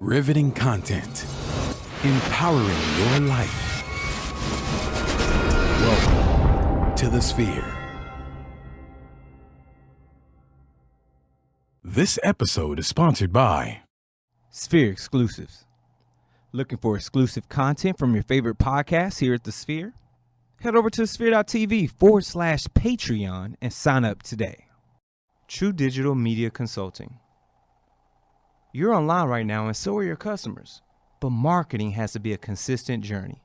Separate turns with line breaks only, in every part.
Riveting content. Empowering your life. Welcome to the Sphere. This episode is sponsored by
Sphere Exclusives. Looking for exclusive content from your favorite podcasts here at the Sphere? Head over to sphere.tv/Patreon and sign up today. True Digital Media Consulting. You're online right now and so are your customers, but marketing has to be a consistent journey.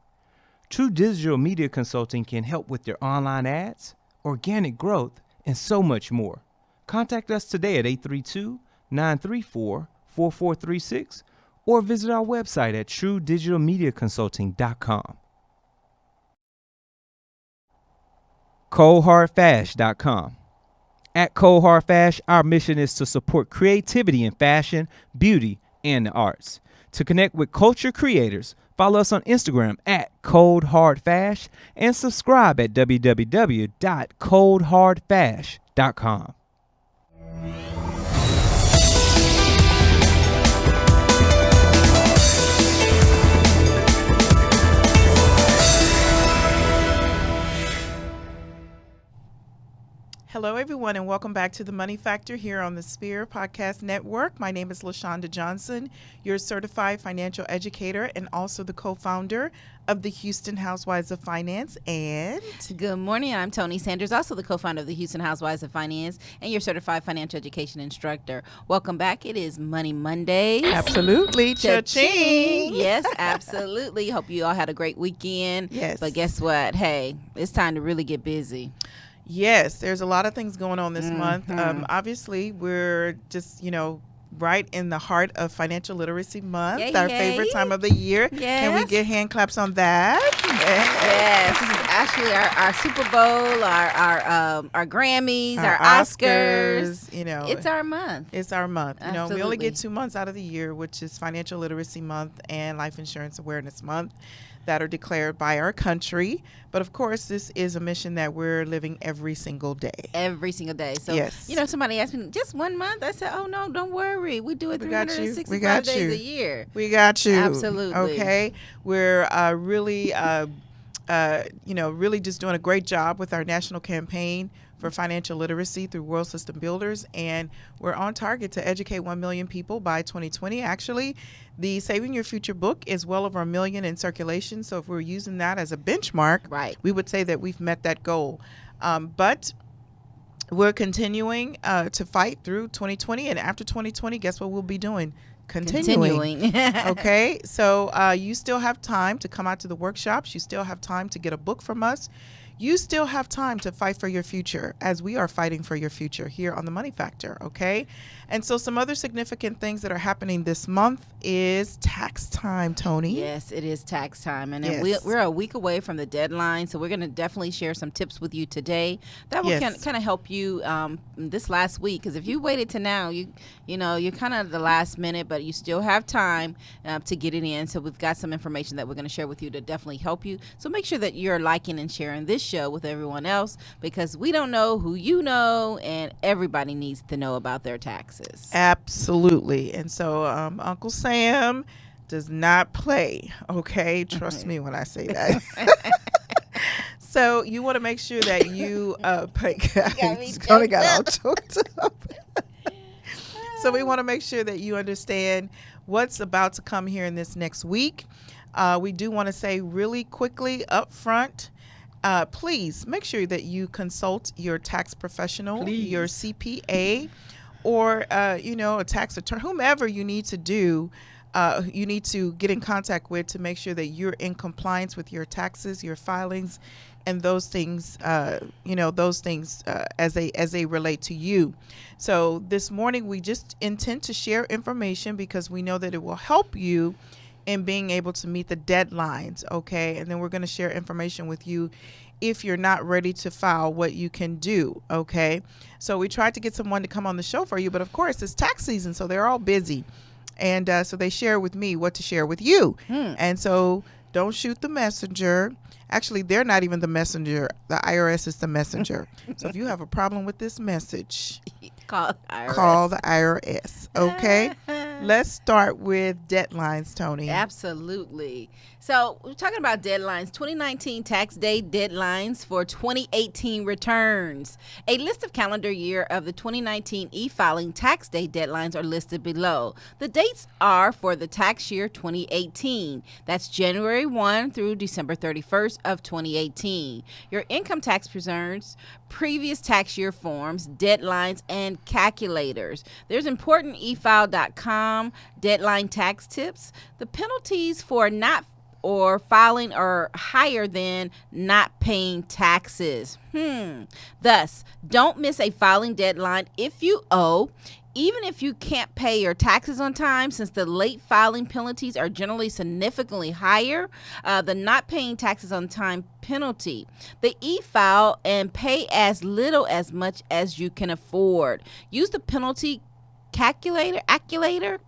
True Digital Media Consulting can help with your online ads, organic growth, and so much more. Contact us today at 832-934-4436 or visit our website at truedigitalmediaconsulting.com. coldhardfash.com. At Cold Hard Fash, our mission is to support creativity in fashion, beauty, and the arts. To connect with culture creators, follow us on Instagram at Cold Hard Fash and subscribe at www.coldhardfash.com.
Hello, everyone, and welcome back to The Money Factor here on the Sphere Podcast Network. My name is LaShonda Johnson, your certified financial educator and also the co-founder of the Houston Housewives of Finance. And
good morning, I'm Tony Sanders, also the co-founder of the Houston Housewives of Finance and your certified financial education instructor. Welcome back. It is Money Mondays.
Absolutely. Cha-ching.
Yes, absolutely. Hope you all had a great weekend.
Yes.
But guess what? Hey, it's time to really get busy.
Yes, there's a lot of things going on this month. Obviously, we're just, right in the heart of Financial Literacy Month, our favorite time of the year.
Yes.
Can we get hand claps on that?
Yes, this is actually our Super Bowl, our Grammys, our Oscars. It's our month.
It's our month.
Absolutely.
We only get 2 months out of the year, which is Financial Literacy Month and Life Insurance Awareness Month, that are declared by our country. But of course, this is a mission that we're living every single day.
Every single day. So,
yes.
Somebody asked me, just 1 month? I said, oh, no, don't worry. We do it 365 days a year.
We got you.
Absolutely.
Okay. We're really just doing a great job with our national campaign for financial literacy through World System Builders, and we're on target to educate 1 million people by 2020. Actually, the Saving Your Future book is well over 1 million in circulation, so if we're using that as a benchmark,
right,
we would say that we've met that goal. But we're continuing to fight through 2020, and after 2020, guess what we'll be doing? Continuing. Okay, so you still have time to come out to the workshops. You still have time to get a book from us. You still have time to fight for your future, as we are fighting for your future here on The Money Factor, okay? And so some other significant things that are happening this month is tax time, Tony.
Yes, it is tax time. And
yes.
we're a week away from the deadline, so we're going to definitely share some tips with you today that will kind of help you this last week. Because if you waited to now, you're kind of at the last minute, but you still have time to get it in. So we've got some information that we're going to share with you to definitely help you. So make sure that you're liking and sharing this show with everyone else, because we don't know who you know, and everybody needs to know about their taxes.
Absolutely. And so Uncle Sam does not play, okay? Trust me when I say that. So you want to make sure that you Tony got all choked up. So we want to make sure that you understand what's about to come here in this next week. We do want to say really quickly up front, please make sure that you consult your tax professional, your CPA, or a tax attorney, whomever you need to get in contact with to make sure that you're in compliance with your taxes, your filings, and those things, as they relate to you. So this morning we just intend to share information because we know that it will help you in being able to meet the deadlines, okay? And then we're going to share information with you if you're not ready to file, what you can do, okay? So we tried to get someone to come on the show for you, but of course it's tax season, so they're all busy. And so they share with me what to share with you. And so don't shoot the messenger. Actually, they're not even the messenger. The IRS is the messenger. So if you have a problem with this message, call the IRS, okay? let's start with deadlines, Tony.
Absolutely. So we're talking about deadlines. 2019 tax day deadlines for 2018 returns. A list of calendar year of the 2019 e-filing tax day deadlines are listed below. The dates are for the tax year 2018. That's January 1 through December 31st of 2018. Your income tax returns, previous tax year forms, deadlines, and calculators. There's important efile.com deadline tax tips. The penalties for not or filing are higher than not paying taxes. Thus, don't miss a filing deadline if you owe. Even if you can't pay your taxes on time, since the late filing penalties are generally significantly higher, the not paying taxes on time penalty. The e-file and pay as little as much as you can afford. Use the penalty calculator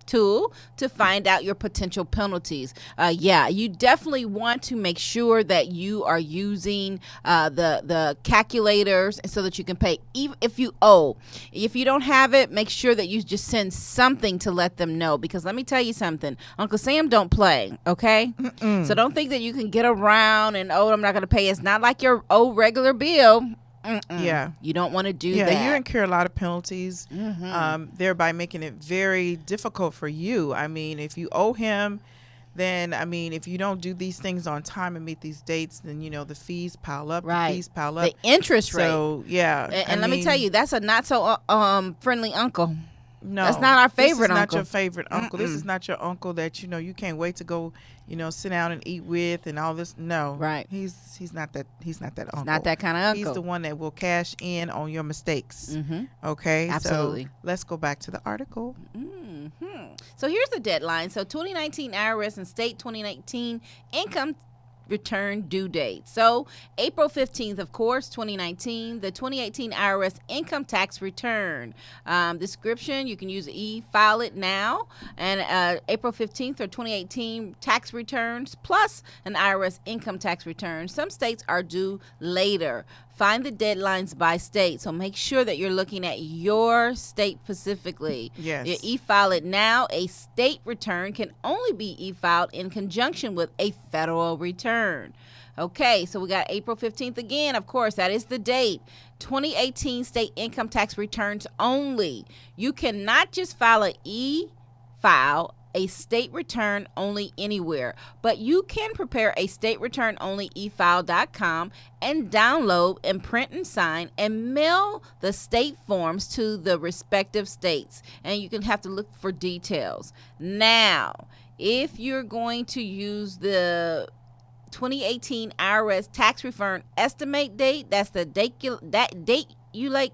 tool to find out your potential penalties. You definitely want to make sure that you are using the calculators so that you can pay even if you owe. If you don't have it, make sure that you just send something to let them know, because let me tell you something, Uncle Sam don't play, okay? So don't think that you can get around and, I'm not going to pay. It's not like your old regular bill.
Yeah,
you don't want to do
that.
Yeah,
you incur a lot of penalties, thereby making it very difficult for you. I mean, if you owe him, then if you don't do these things on time and meet these dates, then the fees pile up.
Right.
The fees pile up.
The interest rate.
So yeah,
and let me tell you, that's a not so friendly uncle.
No,
that's not our favorite
uncle. This is not
uncle.
your favorite uncle. This is not your uncle that you can't wait to go sit down and eat with and all this. No,
right.
He's not that. He's not that uncle.
Not that kind of uncle.
He's the one that will cash in on your mistakes. Okay,
absolutely.
So let's go back to the article.
So here's the deadline. So 2019 IRS and state 2019 income return due date. So April 15th, of course, 2019, the 2018 IRS income tax return. Description, you can use e-file it now. And April 15th or 2018 tax returns plus an IRS income tax return. Some states are due later. Find the deadlines by state. So make sure that you're looking at your state specifically.
Yes.
You e-file it now. A state return can only be e-filed in conjunction with a federal return. Okay, so we got April 15th again. Of course, that is the date. 2018 state income tax returns only. You cannot just file an e-file a state return only anywhere, but you can prepare a state return only efile.com and download and print and sign and mail the state forms to the respective states, and you can have to look for details. Now, if you're going to use the 2018 IRS tax return estimate date, that's the date you like.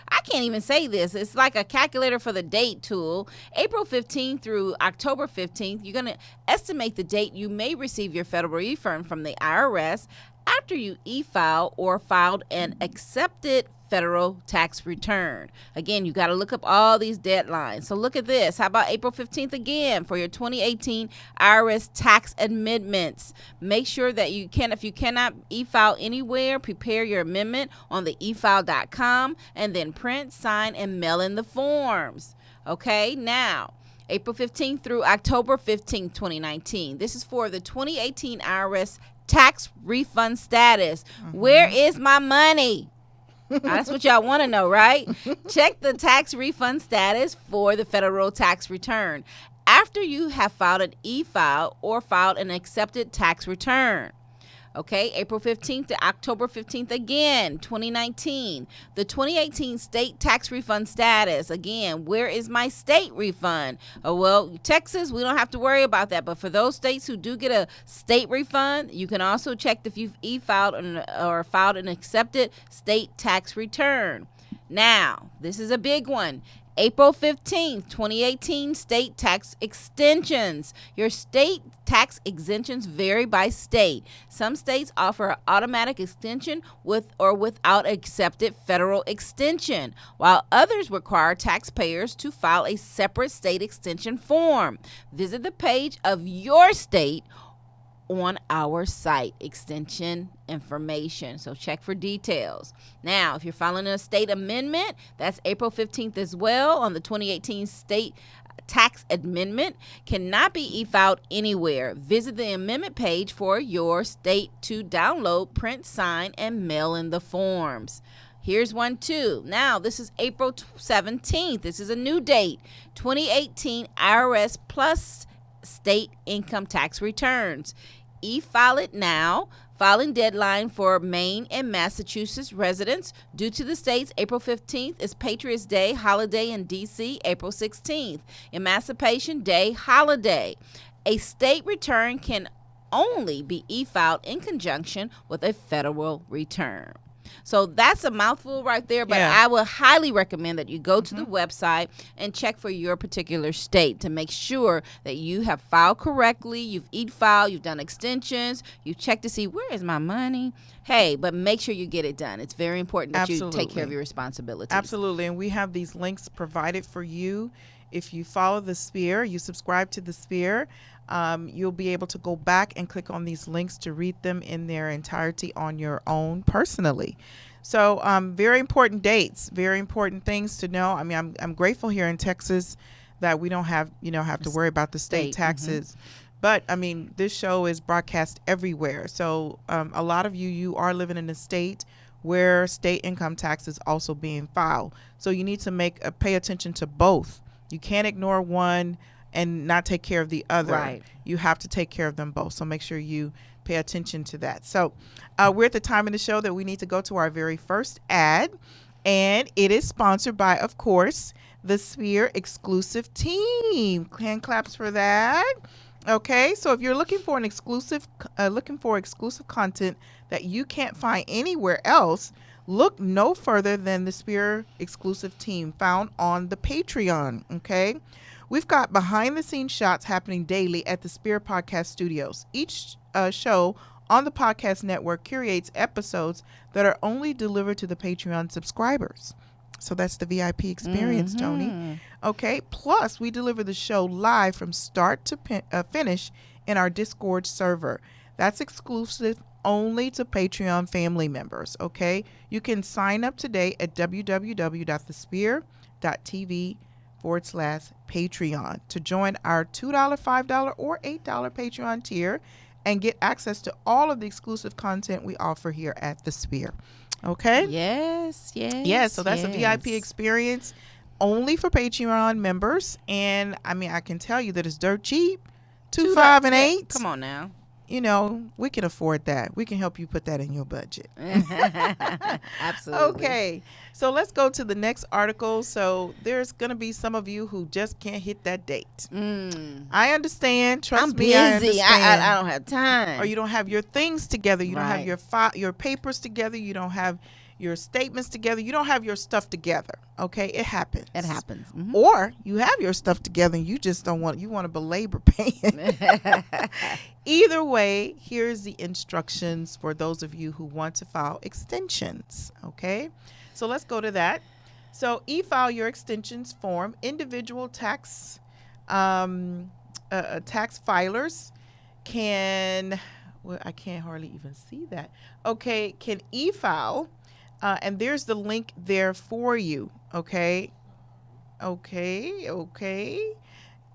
I can't even say this. It's like a calculator for the date tool. April 15th through October 15th, you're going to estimate the date you may receive your federal refund from the IRS after you e-file or filed an accepted federal tax return. Again, you got to look up all these deadlines. So look at this. How about April 15th again for your 2018 IRS tax amendments? Make sure that if you cannot e-file anywhere, prepare your amendment on the efile.com and then print, sign, and mail in the forms. Okay, now April 15th through October 15th, 2019. This is for the 2018 IRS tax refund status. Where is my money? That's what y'all want to know, right? Check the tax refund status for the federal tax return after you have filed an e-file or filed an accepted tax return. Okay, April 15th to October 15th again, 2019. The 2018 state tax refund status. Again, where is my state refund? Well, Texas, we don't have to worry about that. But for those states who do get a state refund, you can also check if you've e-filed or filed an accepted state tax return. Now, this is a big one. April 15th, 2018, state tax extensions. Your state tax exemptions vary by state. Some states offer an automatic extension with or without accepted federal extension, while others require taxpayers to file a separate state extension form. Visit the page of your state on our site, extension information. So check for details. Now, if you're filing a state amendment, that's April 15th as well on the 2018 state tax amendment. Cannot be e-filed anywhere. Visit the amendment page for your state to download, print, sign, and mail in the forms. Here's one too. Now, this is April 17th. This is a new date. 2018 IRS Plus state income tax returns. E-file it now. Filing deadline for Maine and Massachusetts residents due to the states April 15th is Patriots Day holiday in D.C. April 16th. Emancipation Day holiday. A state return can only be e-filed in conjunction with a federal return. So that's a mouthful right there, but I would highly recommend that you go to the website and check for your particular state to make sure that you have filed correctly, you've e-filed, you've done extensions, you've checked to see where is my money. Hey, but make sure you get it done. It's very important that you take care of your responsibilities.
Absolutely, and we have these links provided for you. If you follow the Sphere, you subscribe to the Sphere, you'll be able to go back and click on these links to read them in their entirety on your own personally. So very important dates, very important things to know. I mean, I'm grateful here in Texas that we don't have to worry about the state taxes. But I mean, this show is broadcast everywhere. So a lot of you are living in a state where state income tax is also being filed. So you need to pay attention to both. You can't ignore one and not take care of the other.
Right.
You have to take care of them both. So make sure you pay attention to that. So we're at the time in the show that we need to go to our very first ad. And it is sponsored by, of course, the Sphere exclusive team. Hand claps for that. Okay, so if you're looking for exclusive content that you can't find anywhere else, look no further than the Sphere exclusive team found on the Patreon. Okay, we've got behind the scenes shots happening daily at the Sphere Podcast Studios. Each show on the podcast network curates episodes that are only delivered to the Patreon subscribers. So that's the VIP experience, Tony. Okay. Plus, we deliver the show live from start to finish in our Discord server. That's exclusive only to Patreon family members. Okay. You can sign up today at www.thesphere.tv/Patreon to join our $2, $5, or $8 Patreon tier and get access to all of the exclusive content we offer here at the Sphere. Okay.
Yes.
So that's a VIP experience only for Patreon members. And I mean, I can tell you that it's dirt cheap. $2, $5, and $8.
Come on now.
You know, we can afford that. We can help you put that in your budget.
Absolutely.
Okay. So let's go to the next article. So there's going to be some of you who just can't hit that date. I understand. Trust me, I
busy.
understand.
I don't have time.
Or you don't have your things together. You don't have your papers together. You don't have your statements together. You don't have your stuff together. Okay, it happens.
It happens.
Or you have your stuff together and you just don't want. You want to belabor paying. Either way, here's the instructions for those of you who want to file extensions. Okay, so let's go to that. So e-file your extensions form. Individual tax filers can. Well, I can't hardly even see that. Okay, can e-file. And there's the link there for you. Okay.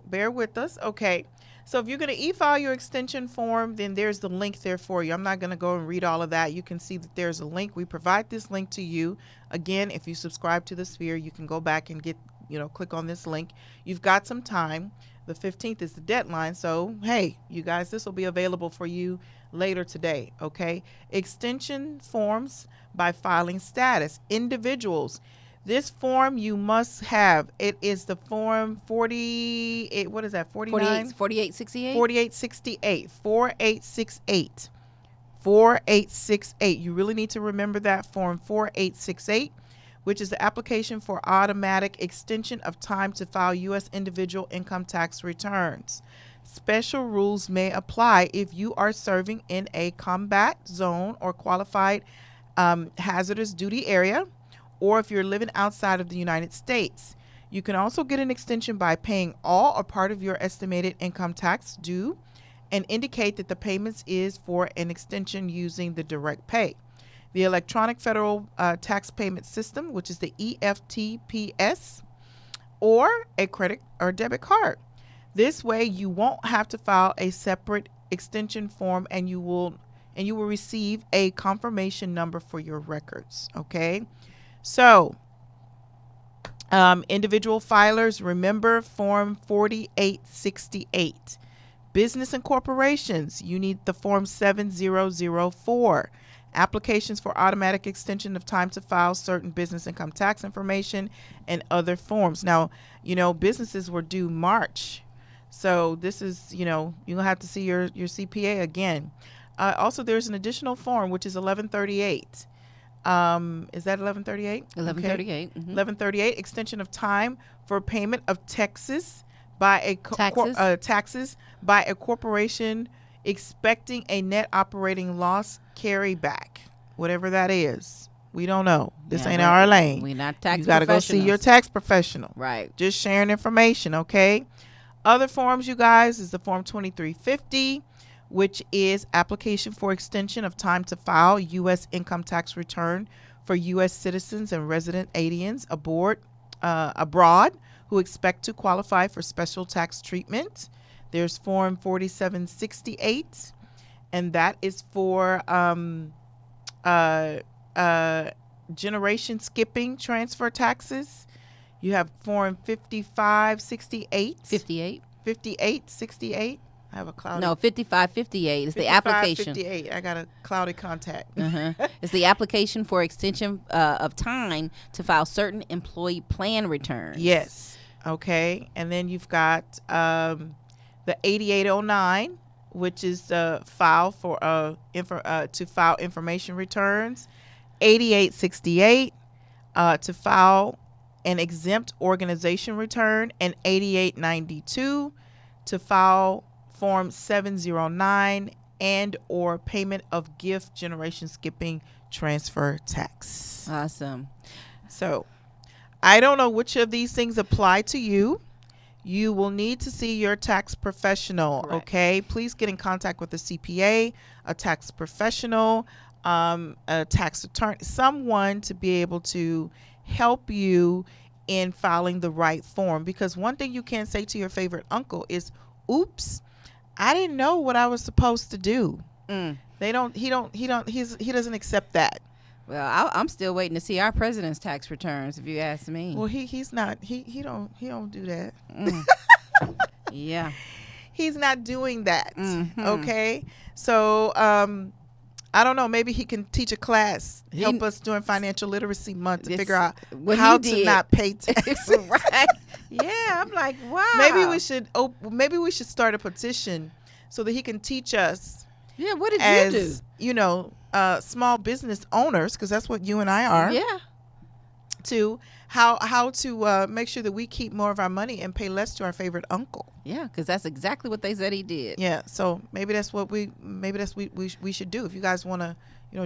Bear with us. Okay. So if you're going to e-file your extension form, then there's the link there for you. I'm not going to go and read all of that. You can see that there's a link. We provide this link to you. Again, if you subscribe to the Sphere, you can go back and click on this link. You've got some time. The 15th is the deadline. So, hey, you guys, this will be available for you later today. Okay. Extension forms by filing status. Individuals. This form you must have. It is the form 48. What is that? 49?
4868?
4868. 4868. 4868. You really need to remember that form 4868, which is the application for automatic extension of time to file U.S. individual income tax returns. Special rules may apply if you are serving in a combat zone or qualified hazardous duty area, or if you're living outside of the United States. You can also get an extension by paying all or part of your estimated income tax due and indicate that the payments is for an extension using the direct pay. The Electronic Federal Tax Payment System, which is the EFTPS, or a credit or debit card. This way you won't have to file a separate extension form, and you will receive a confirmation number for your records. Okay, so individual filers, remember Form 4868. Business and corporations, you need the Form 7004. Applications for automatic extension of time to file certain business income tax information and other forms. Now, businesses were due March. So this is, you're going to have to see your CPA again. Also, there's an additional form, which is 1138. Is that 1138?
1138.
Okay. 1138, extension of time for payment of taxes by a taxes by a corporation expecting a net operating loss carryback, whatever that is. We don't know. This ain't our lane.
We're not tax
You got to go see your tax professional.
Right.
Just sharing information, okay? Other forms, you guys, is the Form 2350, which is application for extension of time to file U.S. income tax return for U.S. citizens and resident aliens abroad who expect to qualify for special tax treatment. There's Form 4768, and that is for generation skipping transfer taxes. You have Form 5568. 5868. I have a cloudy.
No, 5558 is the application.
58. I got a cloudy contact.
It's the application for extension of time to file certain employee plan returns.
Yes. Okay. And then you've got the 8809, which is the file for to file information returns. 8868 to file an exempt organization return, and 8892 to file Form 709 and or payment of gift generation skipping transfer tax.
Awesome.
So I don't know which of these things apply to you. You will need to see your tax professional.
Correct.
Okay, please get in contact with a CPA, a tax professional, a tax attorney, someone to be able to help you in filing the right form. Because one thing you can't say to your favorite uncle is, oops, I didn't know what I was supposed to do. He doesn't accept that.
Well, I'm still waiting to see our president's tax returns, if you ask me.
Well, he's not, he don't do that.
Yeah.
He's not doing that.
Mm-hmm.
Okay. So, I don't know. Maybe he can teach a class, help us during Financial Literacy Month to figure out how to not pay taxes.
Right. Yeah, I'm like, wow.
Maybe we should start a petition so that he can teach us.
Yeah, what did you do?
Small business owners, because that's what you and I are.
Yeah.
To how to make sure that we keep more of our money and pay less to our favorite uncle.
Yeah, because that's exactly what they said he did.
Yeah, so maybe that's what we should do. If you guys want to,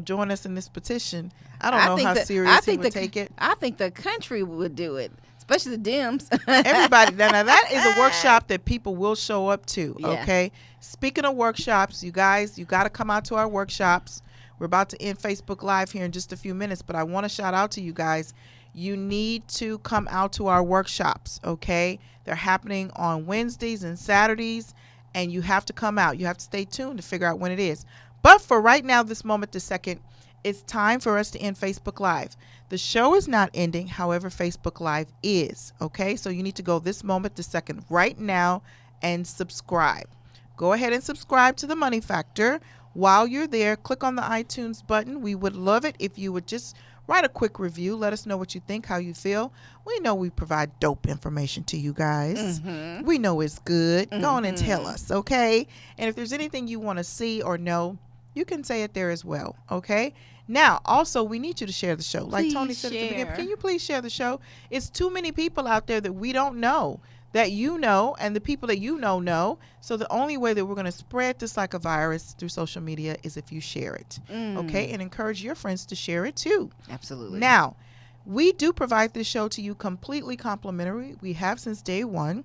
join us in this petition, I don't know how serious he would take it.
I think the country would do it, especially the Dems.
Everybody, now that is a workshop that people will show up to.
Yeah.
Okay. Speaking of workshops, you guys, you got to come out to our workshops. We're about to end Facebook Live here in just a few minutes, but I want to shout out to you guys. You need to come out to our workshops, okay? They're happening on Wednesdays and Saturdays, and you have to come out. You have to stay tuned to figure out when it is. But for right now, this moment, this second, it's time for us to end Facebook Live. The show is not ending, however, Facebook Live is, okay? So you need to go this moment, this second, right now, and subscribe. Go ahead and subscribe to The Money Factor. While you're there, click on the iTunes button. We would love it if you would just write a quick review. Let us know what you think, how you feel. We know we provide dope information to you guys. Mm-hmm. We know it's good. Go on and tell us, okay? And if there's anything you want to see or know, you can say it there as well, okay? Now, also, we need you to share the show. Like Tony said at the beginning, can you please share the show? It's too many people out there that we don't know, that you know, and the people that you know. So the only way that we're going to spread this like a virus through social media is if you share it, okay? And encourage your friends to share it too.
Absolutely.
Now, we do provide this show to you completely complimentary. We have since day one.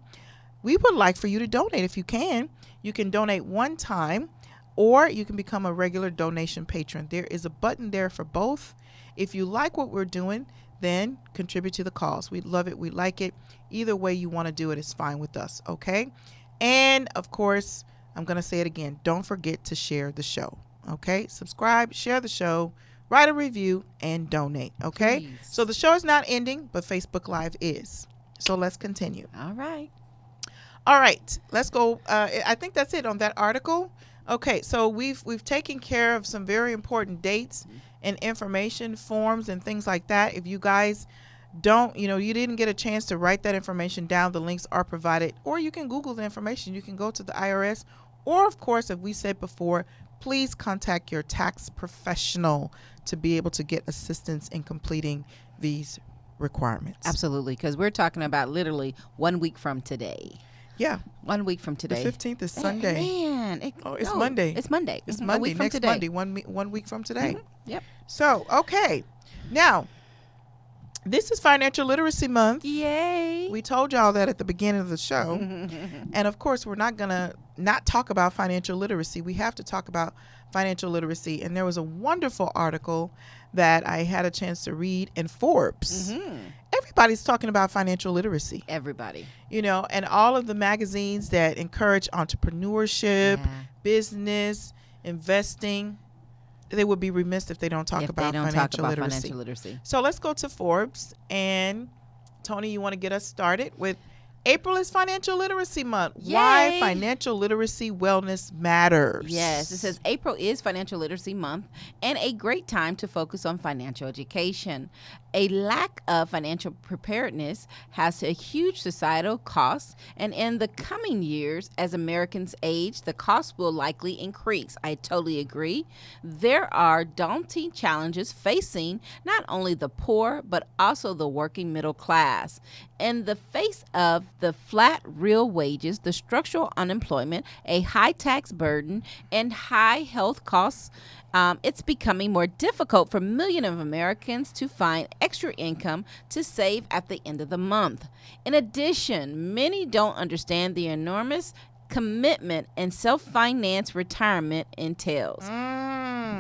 we would like for you to donate if you can. You can donate one time, or you can become a regular donation patron. There is a button there for both. If you like what we're doing, then contribute to the cause. We love it. We like it. Either way you want to do it is fine with us, okay? And, of course, I'm going to say it again. Don't forget to share the show, okay? Subscribe, share the show, write a review, and donate, okay?
Please.
So the show is not ending, but Facebook Live is. So let's continue.
All right.
All right, let's go. I think that's it on that article. Okay, so we've taken care of some very important dates and information forms and things like that. If you guys don't, you didn't get a chance to write that information down, the links are provided, or you can Google the information. You can go to the IRS, or of course, as we said before, please contact your tax professional to be able to get assistance in completing these requirements.
Absolutely, because we're talking about literally 1 week from today.
Yeah.
1 week from today.
The 15th is Sunday.
Man.
It's Monday.
It's Monday.
It's
A
Monday.
week from
Next
today.
Monday. 1 week from today.
Yep.
So, okay. Now, this is Financial Literacy Month.
Yay.
We told y'all that at the beginning of the show. And of course, we're not going to not talk about financial literacy. We have to talk about financial literacy. And there was a wonderful article that I had a chance to read in Forbes. Everybody's talking about financial literacy.
Everybody.
And all of the magazines that encourage entrepreneurship, business, investing, they would be remiss if they don't talk about financial literacy. So let's go to Forbes. And Tony, you want to get us started with April is Financial Literacy Month.
Yay.
Why financial literacy wellness matters.
Yes, it says April is Financial Literacy Month and a great time to focus on financial education. A lack of financial preparedness has a huge societal cost, and in the coming years, as Americans age, the cost will likely increase. I totally agree. There are daunting challenges facing not only the poor, but also the working middle class. In the face of the flat real wages, the structural unemployment, a high tax burden, and high health costs, it's becoming more difficult for millions of Americans to find extra income to save at the end of the month. In addition, many don't understand the enormous commitment and self-finance retirement entails.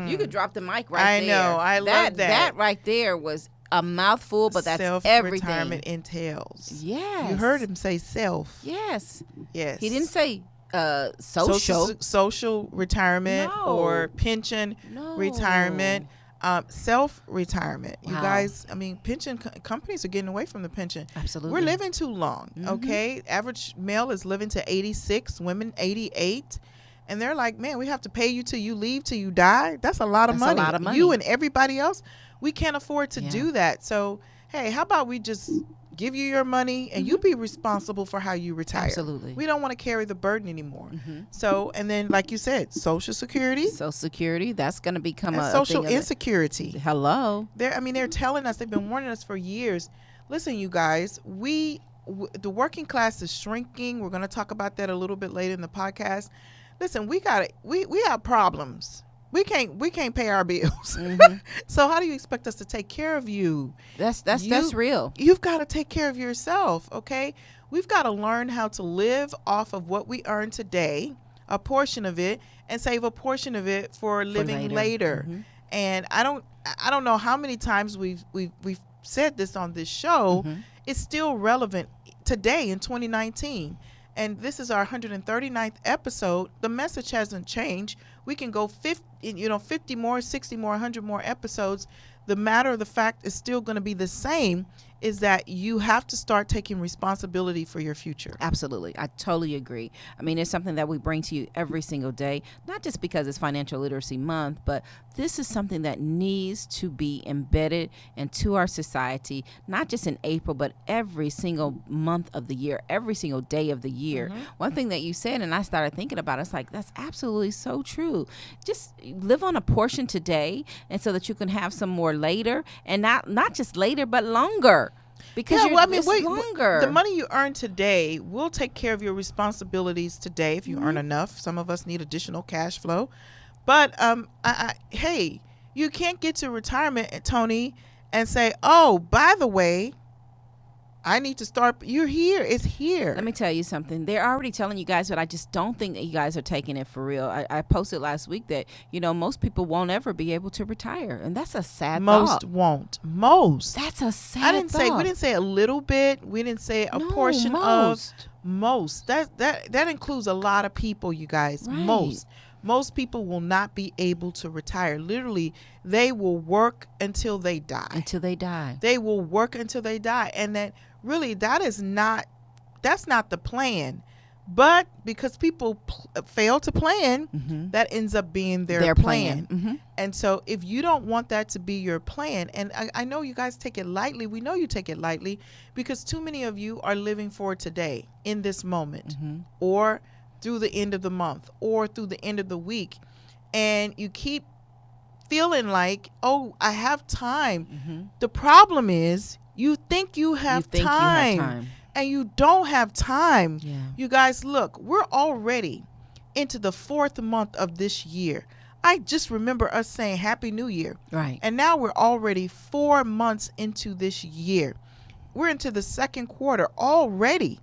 You could drop the mic right there.
I know. I love that.
That right there was a mouthful, but that's everything.
Self-retirement entails.
Yes.
You heard him say self.
Yes.
Yes.
He didn't say social
retirement or pension retirement, self-retirement.
Wow.
You guys, pension companies are getting away from the pension.
Absolutely.
We're living too long, okay? Average male is living to 86, women 88. And they're like, man, we have to pay you till you leave, till you die. That's a lot of money.
A lot of money.
You and everybody else, we can't afford to do that. So, hey, how about we just give you your money and you be responsible for how you retire?
Absolutely.
We don't want to carry the burden anymore. So, and then like you said, Social Security.
Social Security, that's going to become a
social
thing
insecurity.
Hello.
They're telling us, they've been warning us for years. Listen, you guys, the working class is shrinking. We're going to talk about that a little bit later in the podcast. Listen, we have problems. We can't pay our bills. So how do you expect us to take care of you?
That's real.
You've got to take care of yourself, okay? We've got to learn how to live off of what we earn today, a portion of it, and save a portion of it for living later. And I don't know how many times we've said this on this show. It's still relevant today in 2019. And this is our 139th episode. The message hasn't changed. We can go 50 more, 60 more, 100 more episodes. The matter of the fact is still going to be the same, is that you have to start taking responsibility for your future.
Absolutely. I totally agree. It's something that we bring to you every single day, not just because it's Financial Literacy Month, but this is something that needs to be embedded into our society, not just in April, but every single month of the year, every single day of the year. One thing that you said, and I started thinking about, it's like, that's absolutely so true. Just live on a portion today, and so that you can have some more later, and not just later, but longer. Because longer.
The money you earn today will take care of your responsibilities today if you earn enough. Some of us need additional cash flow. But hey, you can't get to retirement, Tony, and say, oh, by the way, I need to start. You're here. It's here.
Let me tell you something. They're already telling you guys, but I just don't think that you guys are taking it for real. I posted last week that, most people won't ever be able to retire. And that's a sad
Most
thought.
won't. Most.
That's a sad
I didn't
thought.
say, we didn't say a little bit. We didn't say a portion
most.
of most. That includes a lot of people, you guys.
Right.
Most people will not be able to retire. Literally, they will work until they die.
Until they die.
They will work until they die. And that really, that's not the plan. But because people fail to plan, that ends up being their plan.
Mm-hmm.
And so if you don't want that to be your plan, and I know you guys take it lightly. We know you take it lightly because too many of you are living for today in this moment or through the end of the month or through the end of the week. And you keep feeling like, oh, I have time. The problem is you think you have time. And you don't have time.
Yeah.
You guys, look, we're already into the 4th month of this year. I just remember us saying Happy New Year.
Right.
And now we're already 4 months into this year. We're into the 2nd quarter already.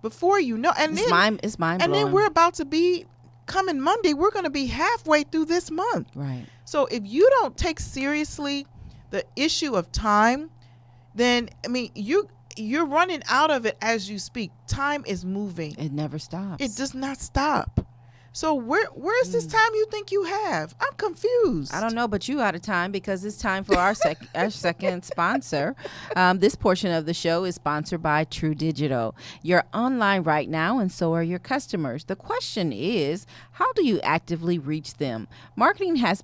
Before you know, and
it's mind blowing.
And then we're about to be, coming Monday, we're going to be halfway through this month.
Right.
So if you don't take seriously the issue of time, then, I mean, you're running out of it as you speak. Time is moving.
It never stops.
It does not stop. So where's this time you think you have? I'm confused.
I don't know, but you out of time because it's time for our second sponsor. This portion of the show is sponsored by True Digital. You're online right now, and so are your customers. The question is, how do you actively reach them? Marketing has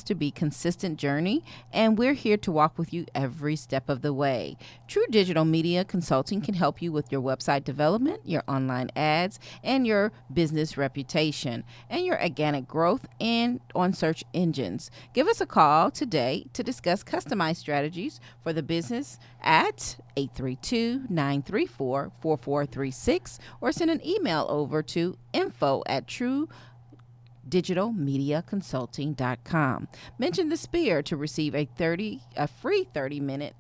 to be consistent journey, and we're here to walk with you every step of the way. True Digital Media Consulting can help you with your website development, your online ads, and your business reputation, and your organic growth and on search engines. Give us a call today to discuss customized strategies for the business at 832-934-4436 or send an email over to info@truedigitalmediaconsulting.com. Mention the Spear to receive a free 30-minute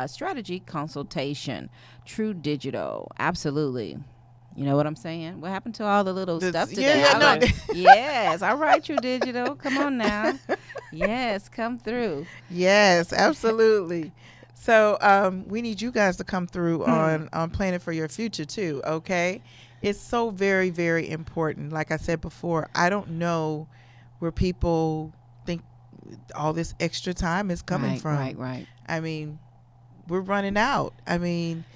strategy consultation. True Digital, absolutely. You know what I'm saying? What happened to all the little stuff today? Yes. All right, True Digital. Come on now. Yes, come through.
Yes, absolutely. So we need you guys to come through on planning for your future too, okay? It's so very, very important. Like I said before, I don't know where people think all this extra time is coming from.
Right.
I mean, we're running out. I mean,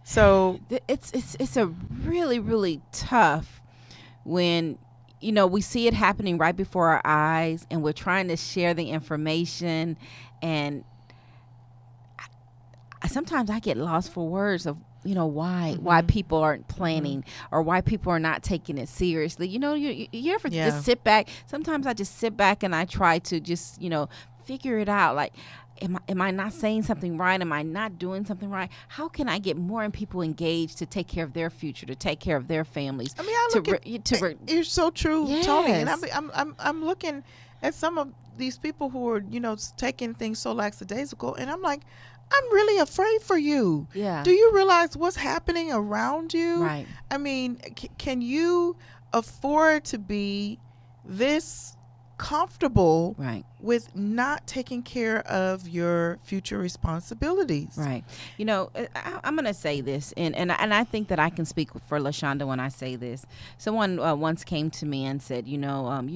so
it's a really, really tough when we see it happening right before our eyes, and we're trying to share the information, and sometimes I get lost for words of why people aren't planning or why people are not taking it seriously. You ever just sit back? Sometimes I just sit back and I try to just figure it out, like, Am I not saying something right? Am I not doing something right? How can I get more people engaged to take care of their future, to take care of their families?
I mean, you're so true,
yes.
Tony. And I'm looking at some of these people who are taking things so lackadaisical, and I'm like, I'm really afraid for you.
Yeah.
Do you realize what's happening around you?
Right.
I mean, can you afford to be this comfortable with not taking care of your future responsibilities?
Right. I'm going to say this, and I think that I can speak for LaShonda when I say this. Someone once came to me and said, you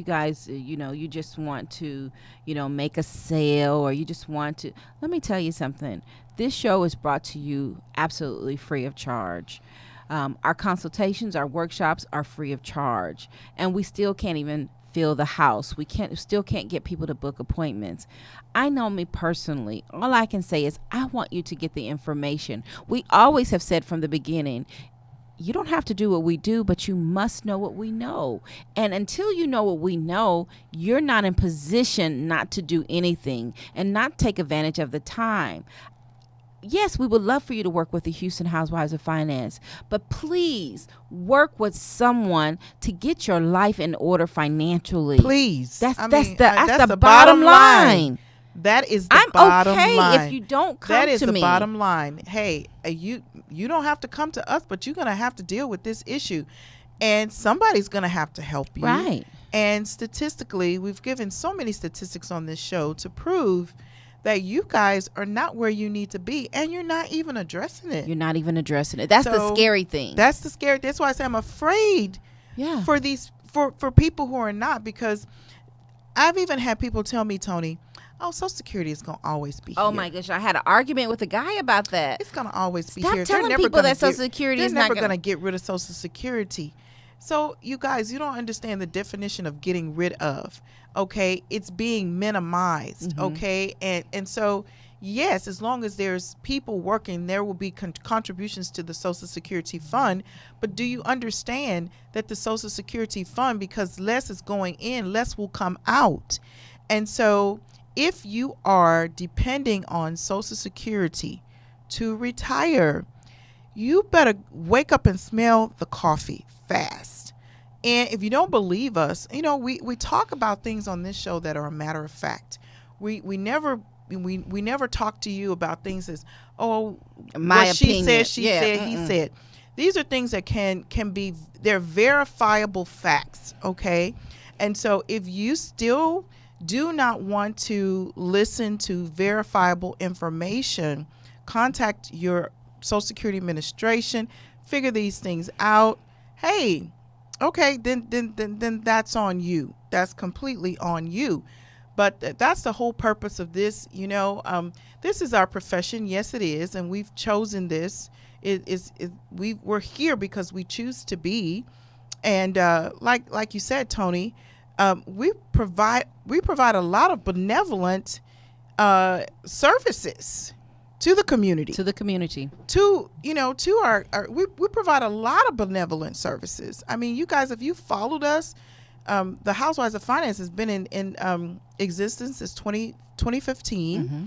guys, you just want to, make a sale, or you just want to. Let me tell you something. This show is brought to you absolutely free of charge. Our consultations, our workshops are free of charge, and we still can't even fill the house. We still can't get people to book appointments. I know me personally. All I can say is I want you to get the information. We always have said from the beginning, you don't have to do what we do, but you must know what we know. And until you know what we know, you're not in position not to do anything and not take advantage of the time. Yes, we would love for you to work with the Houston Housewives of Finance, but please work with someone to get your life in order financially.
Please.
That's the bottom line.
That is the
I'm
bottom
okay
line.
if you don't come
That is
to
the
me.
bottom line. Hey, you don't have to come to us, but you're going to have to deal with this issue. And somebody's going to have to help you.
Right.
And statistically, we've given so many statistics on this show to prove that you guys are not where you need to be, and you're not even addressing it.
You're not even addressing it. That's the
So,
scary thing.
That's the scary. That's why I say I'm afraid
yeah.
for these for people who are not, because I've even had people tell me, Tony, oh, Social Security is gonna always be here.
Oh my gosh, I had an argument with a guy about that.
It's gonna always be
Stop
here.
telling people that Social Security is not
gonna get rid of Social Security. So you guys, you don't understand the definition of getting rid of. Okay, it's being minimized.
Mm-hmm.
Okay, and so yes, as long as there's people working, there will be contributions to the Social Security fund. But do you understand that the Social Security fund, because less is going in, less will come out, and so if you are depending on Social Security to retire, you better wake up and smell the coffee fast. And if you don't believe us, you know, we talk about things on this show that are a matter of fact. We never talk to you about things as, oh,
my
what
opinion.
She said, she
Yeah.
said, he said. These are things that can be, they're verifiable facts, okay? And so if you still do not want to listen to verifiable information, contact your Social Security Administration, figure these things out. Hey, okay, then that's on you. That's completely on you. But that's the whole purpose of this. You know, this is our profession. Yes, it is, and we've chosen this. We're here because we choose to be, and like you said, Tony, we provide a lot of benevolent services to the community. We provide a lot of benevolent services. I mean, you guys, if you followed us, the Housewives of Finance has been in existence since 2015.
Mm-hmm.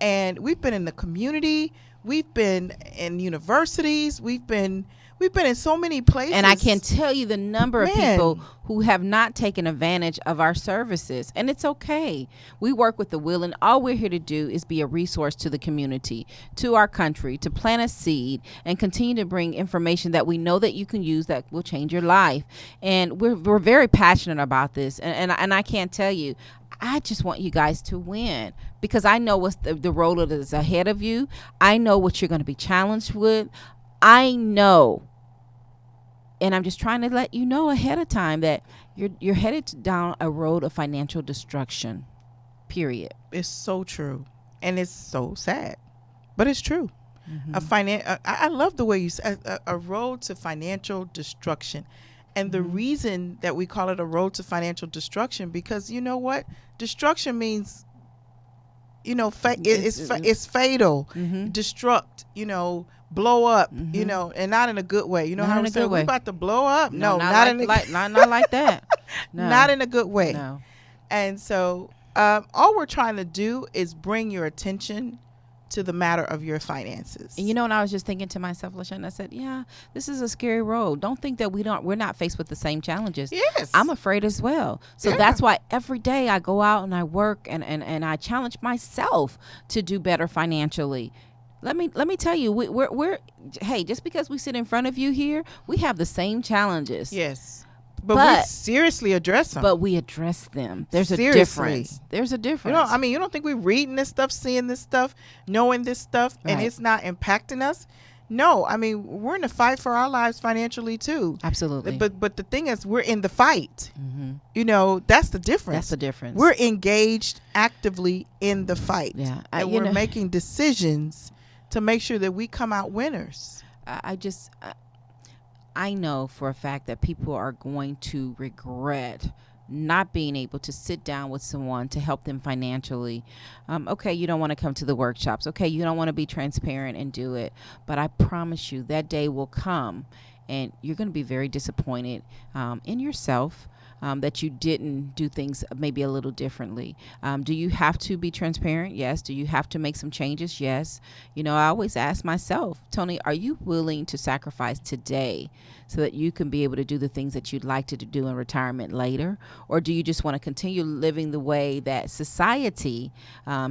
And we've been in the community. We've been in universities. We've been in so many places.
And I can tell you the number of people who have not taken advantage of our services. And it's okay. We work with the will, and all we're here to do is be a resource to the community, to our country, to plant a seed and continue to bring information that we know that you can use that will change your life. And we're very passionate about this. And I can't tell you, I just want you guys to win, because I know what's the road that is ahead of you. I know what you're going to be challenged with. I know. And I'm just trying to let you know ahead of time that you're headed down a road of financial destruction, period.
It's so true. And it's so sad, but it's true. Mm-hmm. I love the way you said a road to financial destruction. And the reason that we call it a road to financial destruction, because you know what? Destruction means, you know, it's fatal, destruct, you know, blow up, you know, and not in a good way. You know, not how we say we're about to blow up? No, not like
that. No.
Not in a good way.
No.
And so all we're trying to do is bring your attention to the matter of your finances.
And you know, and I was just thinking to myself, LaShawn, I said, yeah, this is a scary road. Don't think that we're not faced with the same challenges.
Yes.
I'm afraid as well. So that's why every day I go out and I work and I challenge myself to do better financially. Let me tell you, we're hey, just because we sit in front of you here, we have the same challenges.
Yes. But we seriously address them.
But we address them. There's a difference. There's a difference.
You know, I mean, you don't think we're reading this stuff, seeing this stuff, knowing this stuff, and it's not impacting us? No, I mean, we're in the fight for our lives financially too.
Absolutely.
But the thing is, we're in the fight. Mm-hmm. You know, that's the difference.
That's the difference.
We're engaged actively in the fight.
Yeah.
And we're making decisions to make sure that we come out winners.
I know for a fact that people are going to regret not being able to sit down with someone to help them financially. Okay, you don't want to come to the workshops. Okay, you don't want to be transparent and do it. But I promise you that day will come, and you're going to be very disappointed in yourself. that you didn't do things maybe a little differently? Do you have to be transparent? Yes. Do you have to make some changes? Yes. You know, I always ask myself, Tony, are you willing to sacrifice today so that you can be able to do the things that you'd like to do in retirement later? Or do you just want to continue living the way that society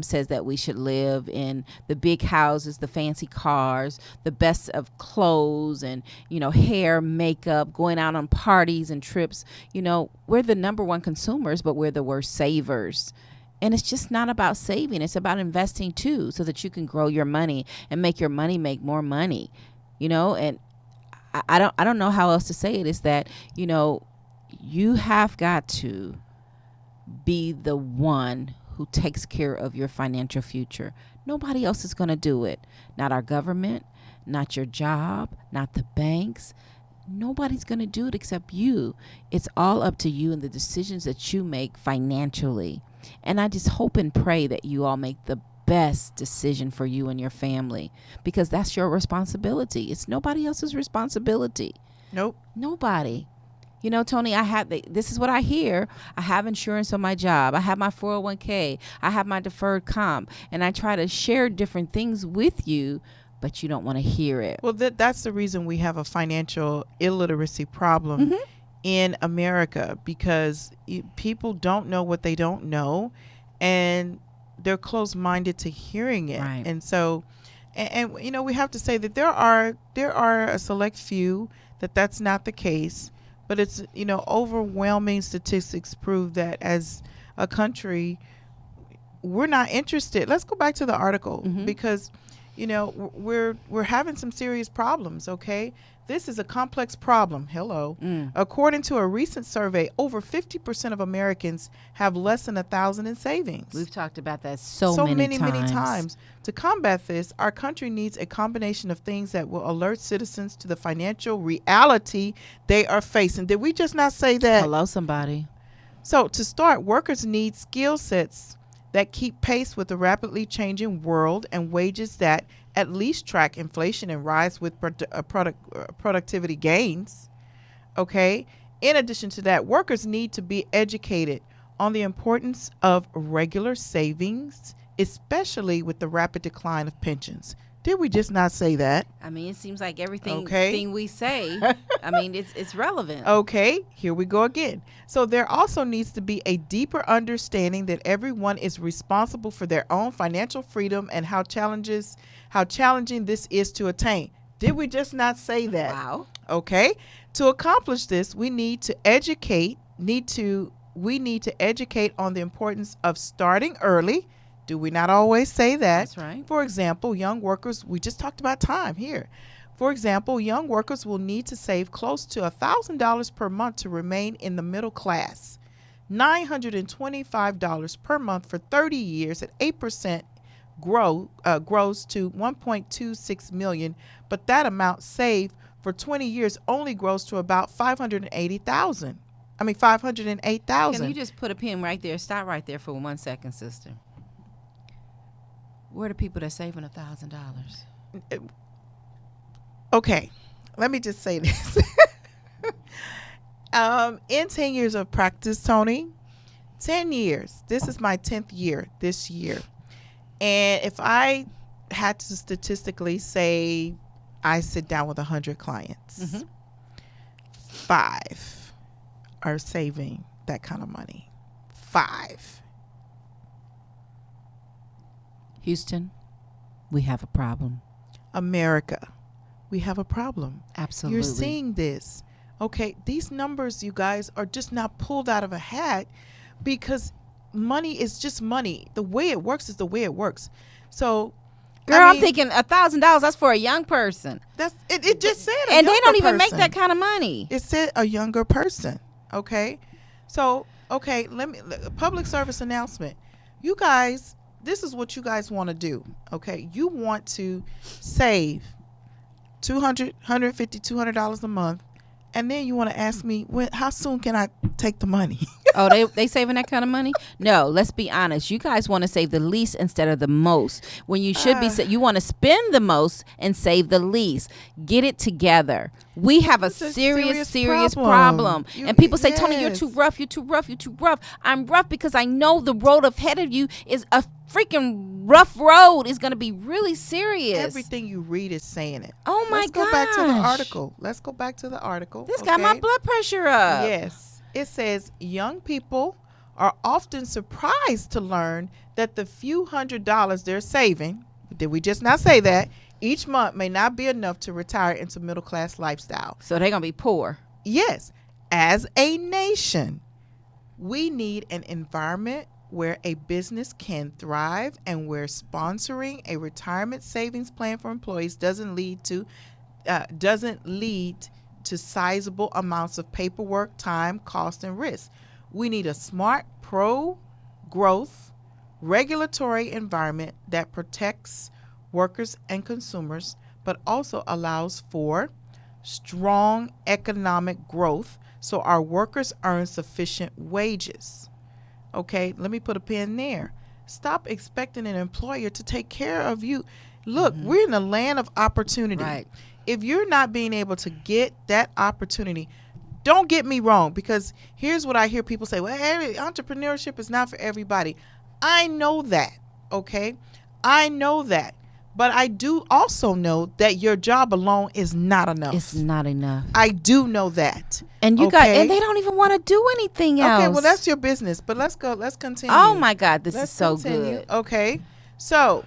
says that we should live, in the big houses, the fancy cars, the best of clothes, and, you know, hair, makeup, going out on parties and trips? You know, we're the number one consumers, but we're the worst savers. And it's just not about saving. It's about investing too, so that you can grow your money and make your money make more money, you know. And I don't know how else to say it, is that, you know, you have got to be the one who takes care of your financial future. Nobody else is going to do it. Not our government, not your job, not the banks. Nobody's going to do it except you. It's all up to you and the decisions that you make financially. And I just hope and pray that you all make the best decision for you and your family, because that's your responsibility. It's nobody else's responsibility.
Nope.
Nobody. You know, Tony, this is what I hear. I have insurance on my job. I have my 401k. I have my deferred comp. And I try to share different things with you, but you don't want to hear it.
Well, that's the reason we have a financial illiteracy problem in America, because people don't know what they don't know, and they're closed-minded to hearing it.
Right.
And so, and you know, we have to say that there are a select few that's not the case, but it's, you know, overwhelming statistics prove that as a country, we're not interested. Let's go back to the article, because, you know, we're having some serious problems. Okay, this is a complex problem. Hello. According to a recent survey, over 50% of Americans have less than $1,000 in savings.
We've talked about that so many times.
To combat this, our country needs a combination of things that will alert citizens to the financial reality they are facing. Did we just not say that?
Hello, somebody.
So to start, workers need skill sets that keep pace with the rapidly changing world, and wages that at least track inflation and rise with productivity gains. Okay. In addition to that, workers need to be educated on the importance of regular savings, especially with the rapid decline of pensions. Did we just not say that?
I mean, it seems like everything
thing
we say, I mean, it's relevant.
Okay, here we go again. So there also needs to be a deeper understanding that everyone is responsible for their own financial freedom, and how challenging this is to attain. Did we just not say that?
Wow.
Okay. To accomplish this, we need to educate on the importance of starting early. Do we not always say that?
That's right.
For example, young workers, we just talked about time here. For example, young workers will need to save close to $1,000 per month to remain in the middle class. $925 per month for 30 years at 8% grows to $1.26 million, but that amount saved for 20 years only grows to about $508,000.
Can you just put a pin right there? Stop right there for 1 second, sister. Where are the people that's saving $1,000?
Okay, let me just say this. In 10 years of practice, Tony, 10 years, this is my 10th year this year. And if I had to statistically say I sit down with 100 clients, 5 are saving that kind of money. 5.
Houston, we have a problem.
America, we have a problem.
Absolutely.
You're seeing this. Okay, these numbers, you guys, are just not pulled out of a hat, because money is just money. The way it works is the way it works. So,
girl, I'm thinking $1,000. That's for a young person.
That's it. It just said,
and they don't even make that kind of money.
It said a younger person. Okay, so okay, public service announcement. You guys, this is what you guys want to do. Okay, you want to save $200, $150, $200 a month, and then you want to ask me, how soon can I take the money.
Oh, they saving that kind of money? No, let's be honest. You guys want to save the least instead of the most. When you should be, you want to spend the most and save the least. Get it together. We have a serious problem. And people say, Tony, you're too rough. You're too rough. You're too rough. I'm rough because I know the road ahead of you is a freaking rough road. Is going to be really serious.
Everything you read is saying it.
Oh my God.
Let's go back to the article.
This got my blood pressure up.
Yes. It says young people are often surprised to learn that the few $100s they're saving, did we just not say that, each month may not be enough to retire into middle class lifestyle.
So they're going to be poor.
Yes. As a nation, we need an environment where a business can thrive and where sponsoring a retirement savings plan for employees doesn't lead to sizable amounts of paperwork, time, cost, and risk. We need a smart, pro-growth, regulatory environment that protects workers and consumers, but also allows for strong economic growth so our workers earn sufficient wages. Okay, let me put a pin there. Stop expecting an employer to take care of you. Look, we're in a land of opportunity.
Right.
If you're not being able to get that opportunity, don't get me wrong, because here's what I hear people say, well, entrepreneurship is not for everybody. I know that, okay? I know that. But I do also know that your job alone is not enough.
It's not enough.
I do know that.
And you got, and they don't even want to do anything else.
Okay, well, that's your business. But let's continue.
Oh my God, this is so good.
Okay. So,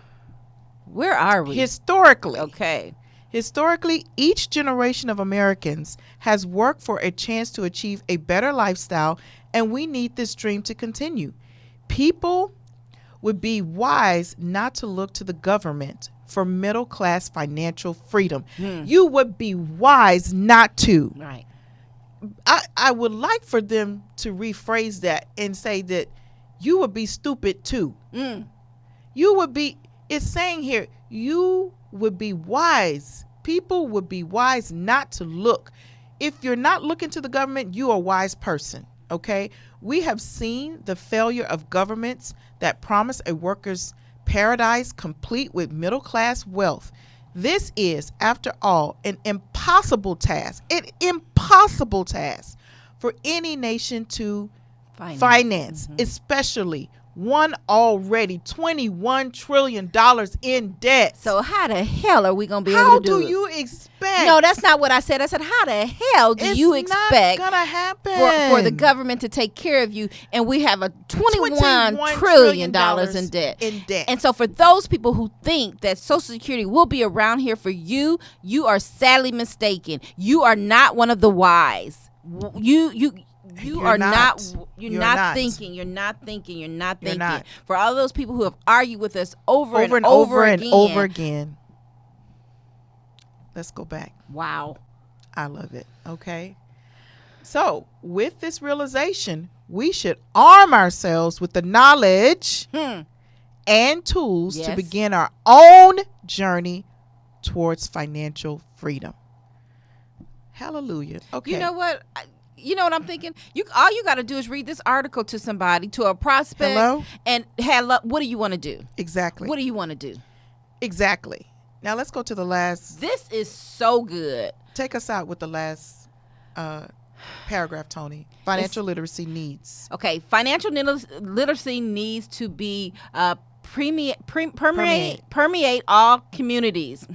where are we?
Historically.
Okay.
Historically, each generation of Americans has worked for a chance to achieve a better lifestyle, and we need this dream to continue. People would be wise not to look to the government for middle-class financial freedom. You would be wise not to.
Right.
I would like for them to rephrase that and say that you would be stupid too. You would be, it's saying here, you would be wise. People would be wise not to look. If you're not looking to the government, you are a wise person. Okay. We have seen the failure of governments that promise a worker's paradise complete with middle class wealth. This is, after all, an impossible task for any nation to finance, especially one already $21 trillion in debt.
So how the hell are we going to be able to do it?
How do you expect?
No, that's not what I said. I said, how the hell do you expect
it's not gonna happen
for the government to take care of you, and we have a $21 trillion in debt. And so for those people who think that Social Security will be around here for you, you are sadly mistaken. You are not one of the wise. You're not thinking. For all those people who have argued with us over and over again.
Let's go back.
Wow.
I love it. Okay. So with this realization, we should arm ourselves with the knowledge and tools to begin our own journey towards financial freedom. Hallelujah. Okay.
You know what? You know what I'm thinking? All you got to do is read this article to somebody, to a prospect.
Hello?
What do you want to do?
Exactly.
What do you want to do?
Exactly. Now let's go to the last.
This is so good.
Take us out with the last paragraph, Tony. Financial literacy needs.
Okay. Financial literacy needs to be permeate all communities.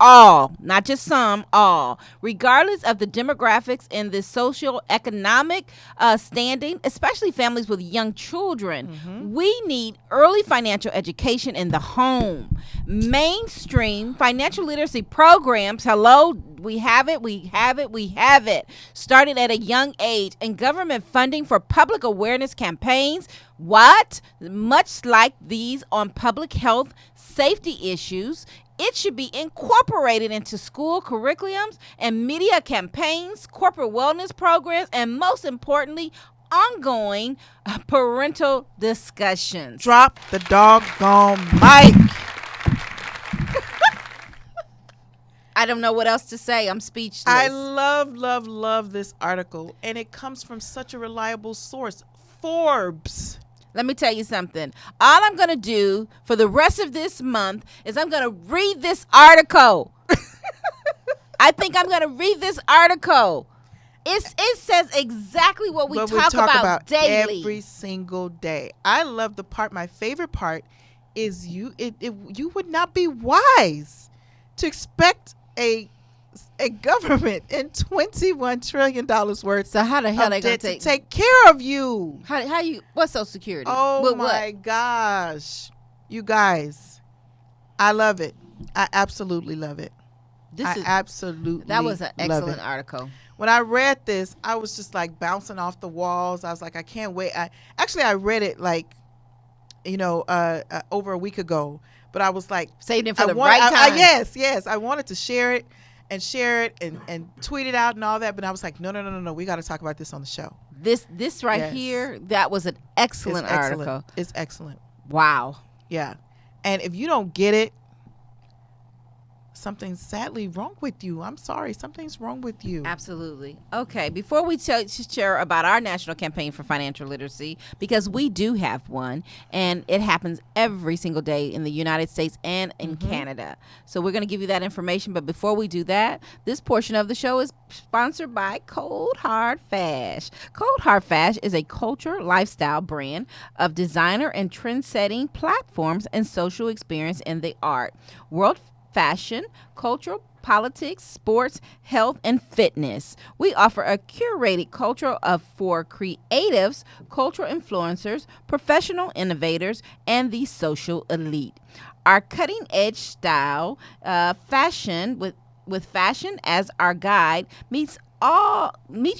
All, not just some, all, regardless of the demographics and the social economic standing, especially families with young children. We need early financial education in the home. Mainstream financial literacy programs, we have it, started at a young age, and government funding for public awareness campaigns, much like these on public health safety issues. It should be incorporated into school curriculums and media campaigns, corporate wellness programs, and most importantly, ongoing parental discussions.
Drop the doggone mic.
I don't know what else to say. I'm speechless.
I love this article, and it comes from such a reliable source, Forbes.
Let me tell you something. All I'm going to do for the rest of this month is I'm going to read this article. I think I'm going to read this article. It says exactly what we talk about daily.
Every single day. I love the part. My favorite part is you would not be wise to expect a government in $21 trillion worth.
So how the hell
of
they gonna
debt to take care of you?
How you? What's Social Security?
Oh my gosh, you guys, I love it. I absolutely love it.
That was an excellent article.
When I read this, I was just like bouncing off the walls. I was like, I can't wait. I read it like, over a week ago, but I was like,
saved it for the right time.
Yes. I wanted to share it and tweet it out and all that, but I was like, no. We got to talk about this on the show.
This right here, that was an excellent article.
It's excellent.
Wow.
Yeah. And if you don't get it, something's sadly wrong with you. I'm sorry. Something's wrong with you.
Absolutely. Okay. Before we share about our national campaign for financial literacy, because we do have one, and it happens every single day in the United States and in Canada. So we're going to give you that information. But before we do that, this portion of the show is sponsored by Cold Hard Fash. Cold Hard Fash is a culture lifestyle brand of designer and trend-setting platforms and social experience in the art, world fashion, cultural, politics, sports, health, and fitness. We offer a curated culture for creatives, cultural influencers, professional innovators, and the social elite. Our cutting-edge style, fashion with fashion as our guide meets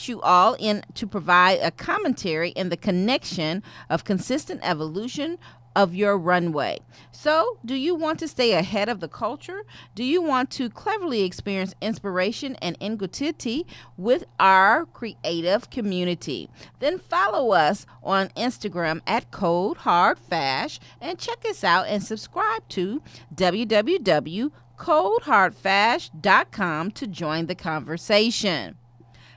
you all in to provide a commentary and the connection of consistent evolution of your runway. So, do you want to stay ahead of the culture? Do you want to cleverly experience inspiration and ingenuity with our creative community? Then follow us on Instagram at Cold Hard Fash and check us out and subscribe to www.coldhardfash.com to join the conversation.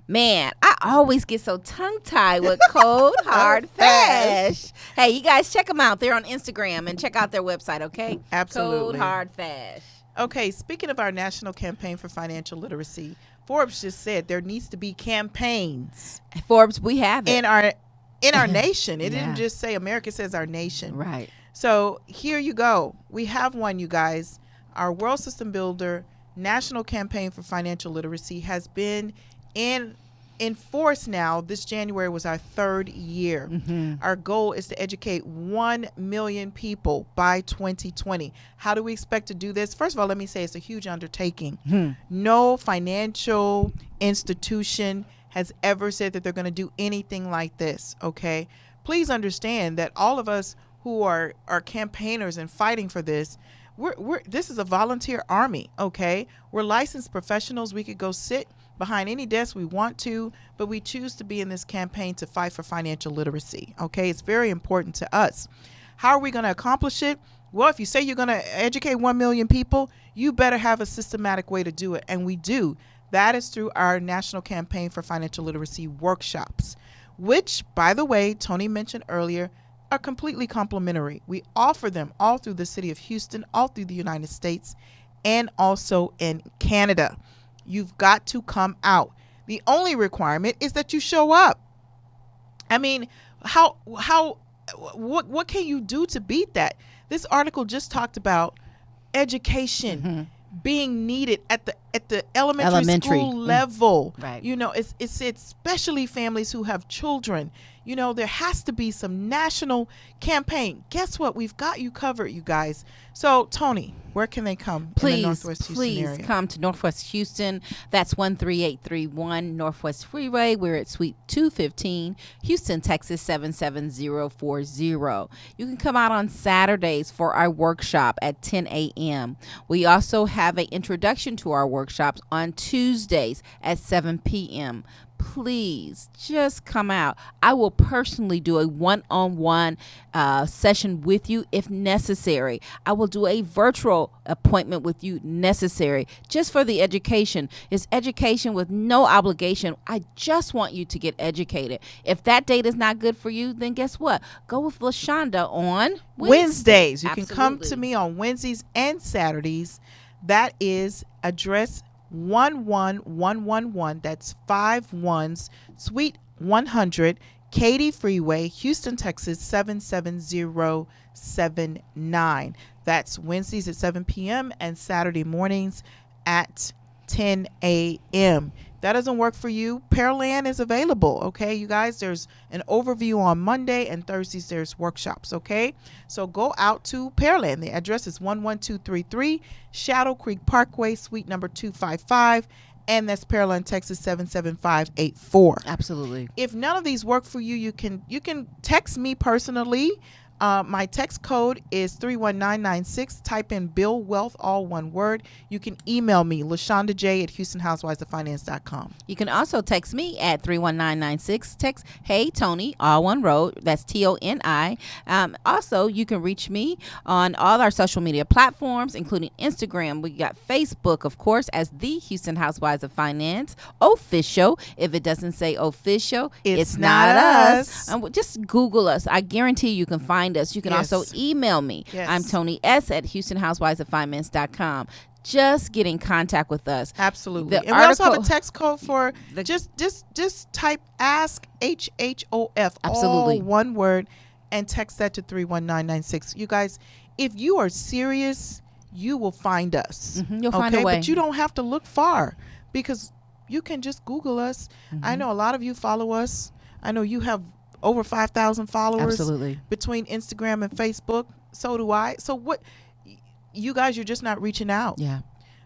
Man, I always get so tongue-tied with Cold Hard Fash. Hey, you guys check them out. They're on Instagram, and check out their website, okay?
Absolutely.
Cold Hard Fash.
Okay, speaking of our national campaign for financial literacy, Forbes just said there needs to be campaigns.
Forbes, we have it.
In our nation. It didn't just say America, it says our nation.
Right.
So here you go. We have one, you guys. Our World System Builder National Campaign for Financial Literacy has been in force now. This January was our third year. Our goal is to educate 1 million people by 2020. How do we expect to do this? First of all, let me say it's a huge undertaking. No financial institution has ever said that they're going to do anything like this. Okay, please understand that all of us who are campaigners and fighting for this, this is a volunteer army. Okay, we're licensed professionals. We could go sit behind any desk we want to, but we choose to be in this campaign to fight for financial literacy. Okay, it's very important to us. How are we going to accomplish it? Well, if you say you're going to educate 1 million people, you better have a systematic way to do it, and we do. That is through our National Campaign for Financial Literacy workshops, which, by the way, Tony mentioned earlier, are completely complimentary. We offer them all through the city of Houston, all through the United States, and also in Canada. You've got to come out. The only requirement is that you show up. I mean, what can you do to beat that? This article just talked about education being needed at the elementary school level.
Right.
You know, it's especially families who have children. You know, there has to be some national campaign. Guess what? We've got you covered, you guys. So, Tony, where can they come in the Northwest Houston area?
Please come to Northwest Houston. That's 13831 Northwest Freeway. We're at Suite 215, Houston, Texas 77040. You can come out on Saturdays for our workshop at 10 a.m. We also have an introduction to our workshops on Tuesdays at 7 p.m. please just come out. I will personally do a one-on-one session with you if necessary. I will do a virtual appointment with you necessary, just for the education. It's education with no obligation. I just want you to get educated. If that date is not good for you, then guess what? Go with LaShonda on
Wednesdays. You can
Absolutely.
come to me on Wednesdays and Saturdays. That is address 11111. That's 5 ones, Suite 100, Katy Freeway, Houston, Texas 77079. That's Wednesdays at 7 p.m. and Saturday mornings at 10 a.m. That doesn't work for you, Pearland is available. Okay, you guys, there's an overview on Monday, and Thursdays there's workshops. Okay, so go out to Pearland. The address is 11233 Shadow Creek Parkway, suite number 255, and that's Pearland, Texas 77584.
Absolutely.
If none of these work for you, you can text me personally. My text code is 31996. Type in Bill Wealth, all one word. You can email me, LaShondaJ@HoustonHousewivesOfFinance.com.
You can also text me at 31996. Text Hey Tony, all one road. That's TONI. Also, you can reach me on all our social media platforms, including Instagram. We got Facebook, of course, as the Houston Housewives of Finance official. If it doesn't say official, it's not us. Just Google us. I guarantee you can find us. You can also email me.
Yes.
I'm Tony S. at HoustonHousewivesOfFinance.com. Just get in contact with us.
Absolutely.
The
And we also have a
article-
text code for just type ask HHOF,
Absolutely.
all one word, and text that to 31996. You guys, if you are serious, you will find us.
You'll find a way.
But you don't have to look far, because you can just Google us. I know a lot of you follow us. I know you have over 5,000 followers.
Absolutely.
Between Instagram and Facebook. So do I. So what, you guys, you're just not reaching out.
Yeah.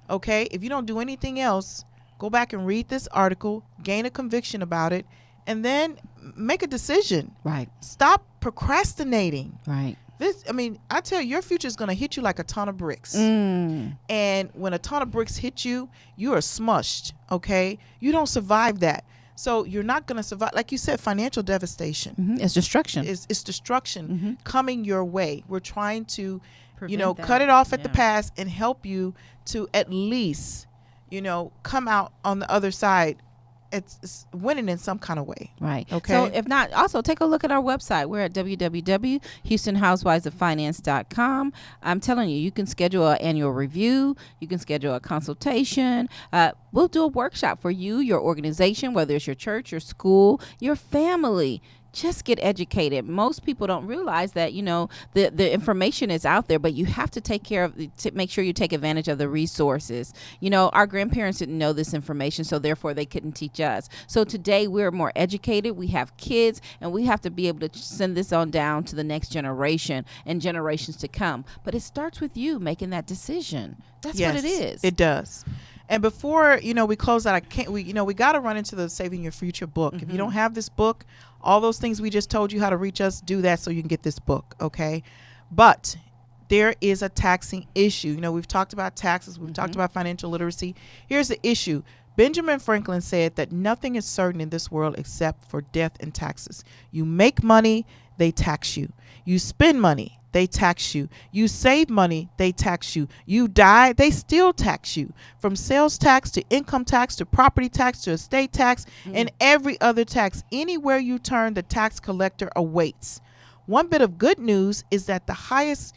Okay, if you don't do anything else, go back and read this article, gain a conviction about it, and then make a decision.
Right.
Stop procrastinating.
Right.
I tell you, your future is going to hit you like a ton of bricks.
Mm.
And when a ton of bricks hit you, you are smushed. Okay, you don't survive that. So you're not going to survive. Like you said, financial devastation.
It's destruction.
It's destruction coming your way. We're trying to,
Prevent
cut
that.
it off at the
Yeah.
pass and help you to at least, come out on the other side. It's winning in some kind of way.
Right.
Okay.
So if not, also take a look at our website. We're at www.HoustonHousewivesOfFinance.com. I'm telling you, you can schedule an annual review. You can schedule a consultation. We'll do a workshop for you, your organization, whether it's your church, your school, your family. Just get educated. Most people don't realize that, the information is out there, but you have to to make sure you take advantage of the resources. Our grandparents didn't know this information, so therefore they couldn't teach us. So today we're more educated. We have kids, and we have to be able to send this on down to the next generation and generations to come. But it starts with you making that decision. That's what it is.
It does. And before, we close out, we got to run into the Saving Your Future book. If you don't have this book, all those things we just told you how to reach us, do that so you can get this book. Okay. But there is a taxing issue. We've talked about taxes. We've talked about financial literacy. Here's the issue. Benjamin Franklin said that nothing is certain in this world except for death and taxes. You make money, they tax you. You spend money, they tax you. You save money, they tax you. You die, they still tax you. From sales tax to income tax to property tax to estate tax and every other tax. Anywhere you turn, the tax collector awaits. One bit of good news is that the highest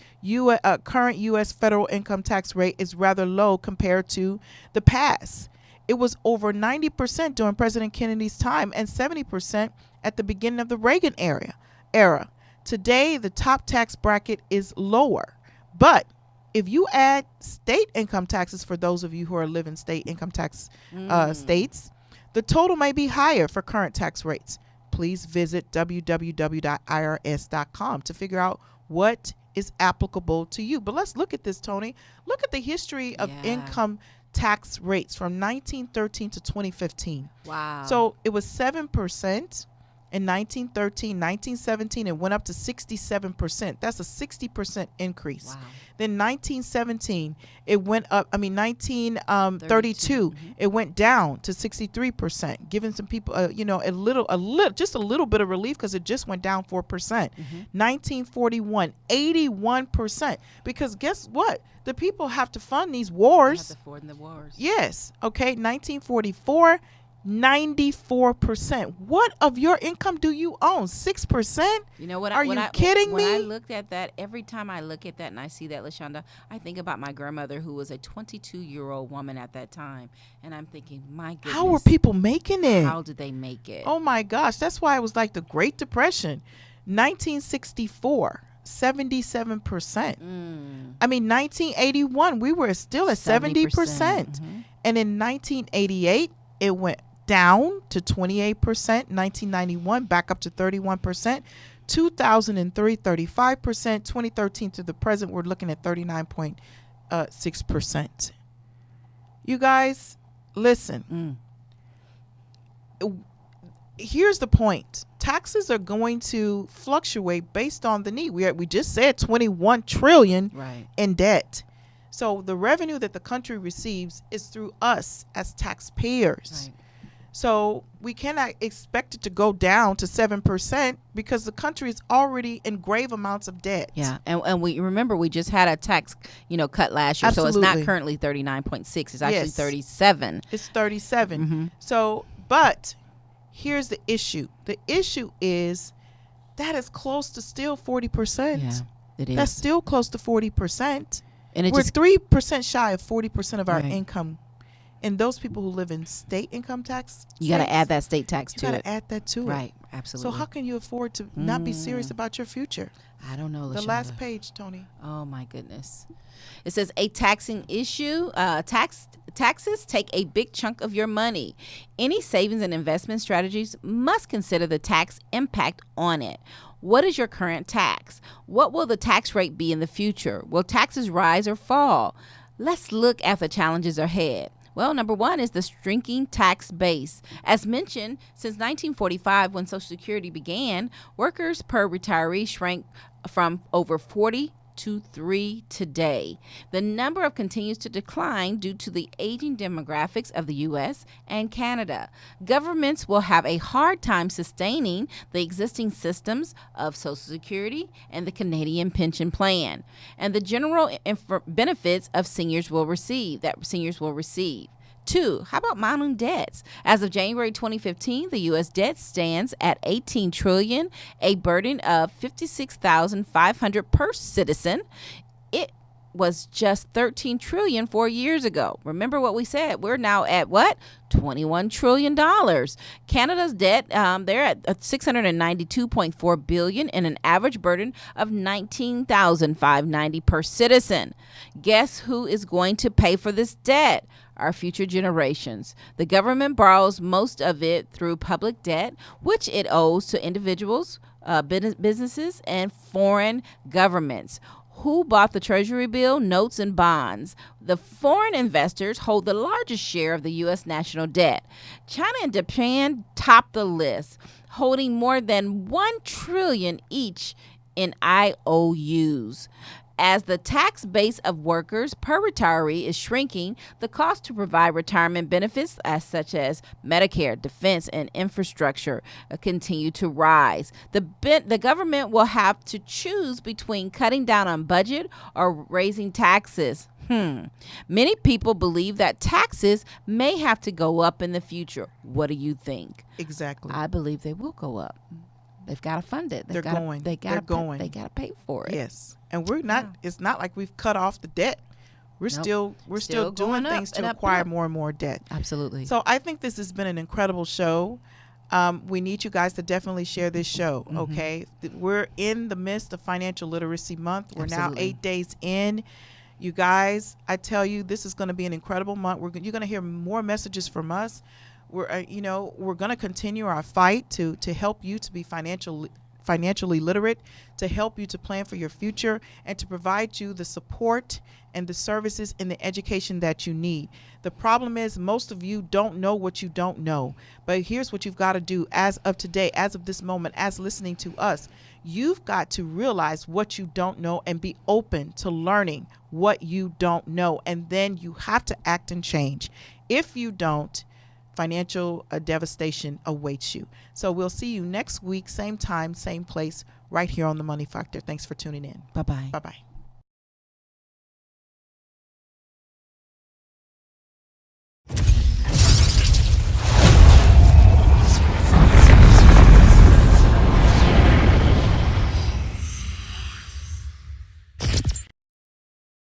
current U.S. federal income tax rate is rather low compared to the past. It was over 90% during President Kennedy's time and 70% at the beginning of the Reagan era. Today, the top tax bracket is lower. But if you add state income taxes, for those of you who are living state income tax states, the total may be higher for current tax rates. Please visit www.irs.com to figure out what is applicable to you. But let's look at this, Tony. Look at the history of income tax rates from 1913 to 2015.
Wow.
So it was 7%. In 1913, 1917, it went up to 67%. That's a 60% increase.
Wow.
Then 1917, it went up. 1932, it went down to 63%, giving some people, just a little bit of relief because it just went down 4%. 1941, 81%. Because guess what? The people have to fund these wars.
They have to fund the wars.
Yes. Okay. 1944. 94%. What of your income do you own? 6%?
You know what?
Are you kidding me?
When I looked at that, every time I look at that and I see that, LaShonda, I think about my grandmother, who was a 22-year-old woman at that time, and I'm thinking, my goodness,
how are people making it?
How did they make it?
Oh my gosh, that's why it was like the Great Depression. 1964. 77%. 1981, we were still at 70%. And in 1988, it went down to 28%. 1991, back up to 31%. 2003, 35%. 2013 to the present, we're looking at 39.6%. You guys, listen. Here's the point. Taxes are going to fluctuate based on the need. We just said 21 trillion in debt. So the revenue that the country receives is through us as taxpayers. Right. So we cannot expect it to go down to 7% because the country is already in grave amounts of debt.
Yeah, and we remember we just had a tax, cut last year.
Absolutely.
So it's not currently 39.6. It's actually 37.
It's 37. So, but here's the issue. The issue is that is close to still 40%.
Yeah, it is.
That's still close to 40%.
And
we're 3% shy of 40% of our income. And those people who live in state income tax,
you got to add that state tax to it.
You got to add that to it.
Right, absolutely.
So how can you afford to not be serious about your future?
I don't know.
The last page, Tony.
Oh my goodness. It says a taxing issue. Taxes take a big chunk of your money. Any savings and investment strategies must consider the tax impact on it. What is your current tax? What will the tax rate be in the future? Will taxes rise or fall? Let's look at the challenges ahead. Well, number one is the shrinking tax base. As mentioned, since 1945, when Social Security began, workers per retiree shrank from over 40 to 3 today. The number continues to decline due to the aging demographics of the U.S. and Canada. Governments will have a hard time sustaining the existing systems of Social Security and the Canadian Pension Plan, and the general benefits of seniors will receive. 2, how about mounting debts? As of January 2015, the U.S. debt stands at $18 trillion, a burden of $56,500 per citizen. It was just $13 trillion 4 years ago. Remember what we said? We're now at what? $21 trillion. Canada's debt, they're at $692.4 billion and an average burden of $19,590 per citizen. Guess who is going to pay for this debt? Our future generations. The government borrows most of it through public debt, which it owes to individuals, businesses, and foreign governments. Who bought the Treasury bill, notes, and bonds? The foreign investors hold the largest share of the U.S. national debt. China and Japan top the list, holding more than $1 trillion each in IOUs. As the tax base of workers per retiree is shrinking, the cost to provide retirement benefits such as Medicare, defense, and infrastructure continue to rise. The government will have to choose between cutting down on budget or raising taxes. Many people believe that taxes may have to go up in the future. What do you think?
Exactly.
I believe they will go up. They've got to fund it.
They're going.
They got to pay for it.
Yes. And we're not, it's not like we've cut off the debt. We're still doing things to acquire more and more debt.
Absolutely.
So I think this has been an incredible show. We need you guys to definitely share this show. Okay. We're in the midst of Financial Literacy Month. We're now 8 days in. You guys, I tell you, this is going to be an incredible month. You're going to hear more messages from us. We're going to continue our fight to help you to be financially financially literate, to help you to plan for your future, and to provide you the support and the services and the education that you need. The problem is most of you don't know what you don't know. But here's what you've got to do as of today, as of this moment, as listening to us. You've got to realize what you don't know and be open to learning what you don't know. And then you have to act and change. If you don't, financial devastation awaits you. So we'll see you next week, same time, same place, right here on The Money Factor. Thanks for tuning in.
Bye-bye.
Bye-bye.